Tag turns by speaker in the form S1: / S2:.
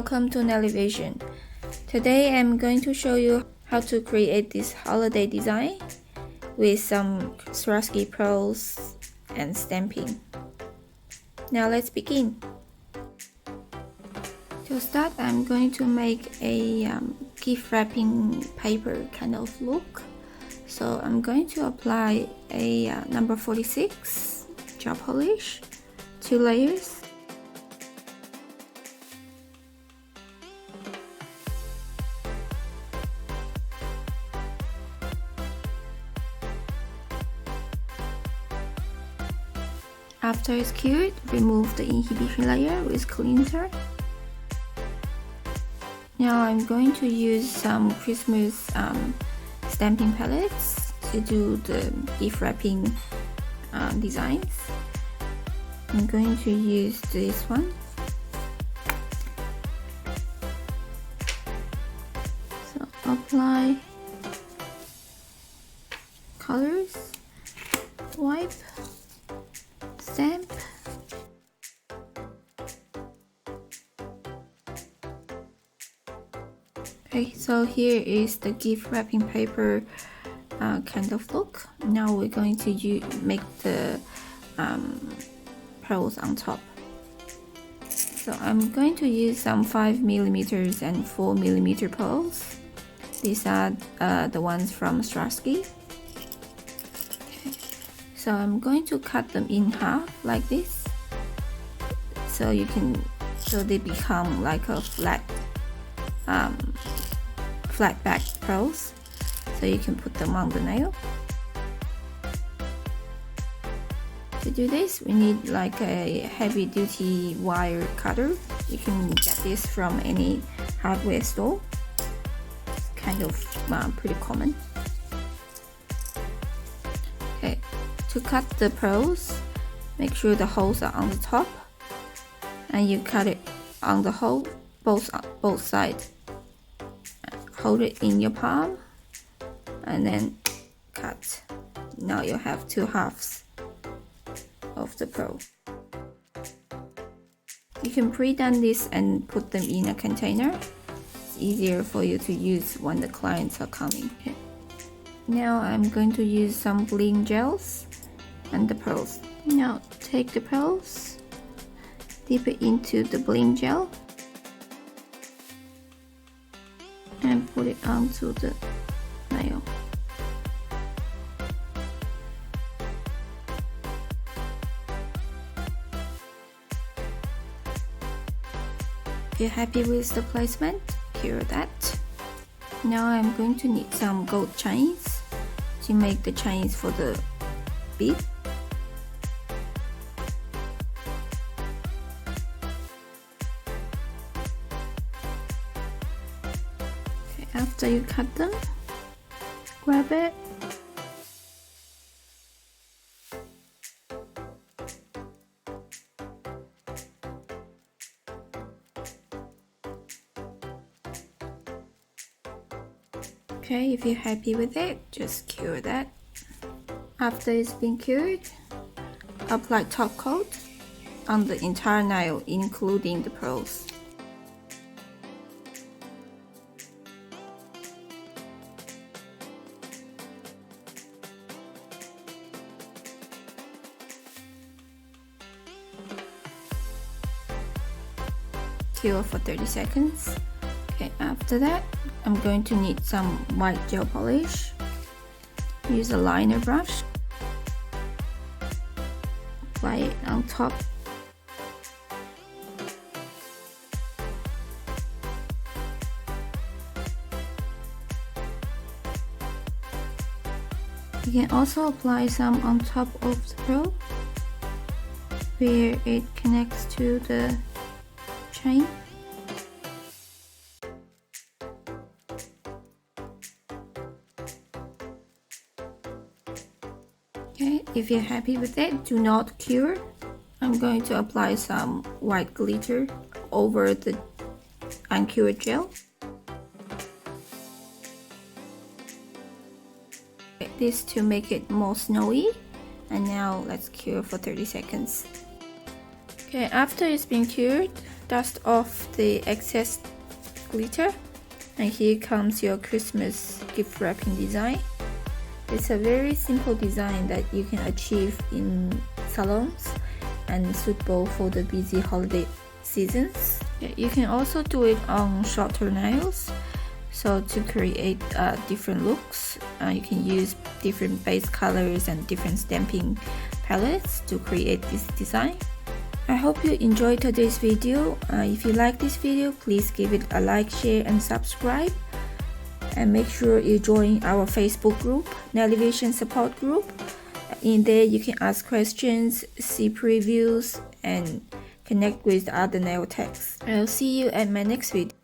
S1: welcome to Nellyvision. Today I'm going to show you how to create this holiday design with some Swarovski pearls and stamping. Now let's begin. To start, I'm going to make a gift wrapping paper kind of look. So I'm going to apply a number 46 gel polish, 2 layers. After it's cured, remove the inhibition layer with cleanser. Now I'm going to use some Christmas stamping palettes to do the gift wrapping designs. I'm going to use this one. So apply colors, wipe, stamp. Okay, so here is the gift wrapping paper kind of look. Now we're going to make the pearls on top. So I'm going to use some 5mm and 4mm pearls. These are the ones from Swarovski. So I'm going to cut them in half like this, so they become like a flat back pearls, so you can put them on the nail. To do this, we need like a heavy duty wire cutter. You can get this from any hardware store. It's kind of pretty common. Okay. To cut the pearls, make sure the holes are on the top, and you cut it on the hole, both sides. Hold it in your palm, and then cut. Now you have 2 halves of the pearl. You can pre-done this and put them in a container. It's easier for you to use when the clients are coming. Okay. Now I'm going to use some bling gels and the pearls. Now take the pearls, dip it into the bling gel, and put it onto the nail. If you're happy with the placement, cure that. Now I'm going to need some gold chains to make the chains for the bead. After you cut them, grab it, okay, if you're happy with it, just cure that. After it's been cured, apply top coat on the entire nail, including the pearls. Cure for 30 seconds. Okay, after that, I'm going to need some white gel polish. Use a liner brush. Apply it on top. You can also apply some on top of the pearl where it connects to the chain. Okay, if you're happy with it, do not cure. I'm going to apply some white glitter over the uncured gel. This to make it more snowy. And now let's cure for 30 seconds. Okay, after it's been cured, dust off the excess glitter, and here comes your Christmas gift wrapping design. It's a very simple design that you can achieve in salons and suitable for the busy holiday seasons. You can also do it on shorter nails. So to create different looks, you can use different base colors and different stamping palettes to create this design. I hope you enjoyed today's video. If you like this video, please give it a like, share and subscribe. And make sure you join our Facebook group, Nailivation Support Group. In there you can ask questions, see previews and connect with other nail techs. I'll see you at my next video.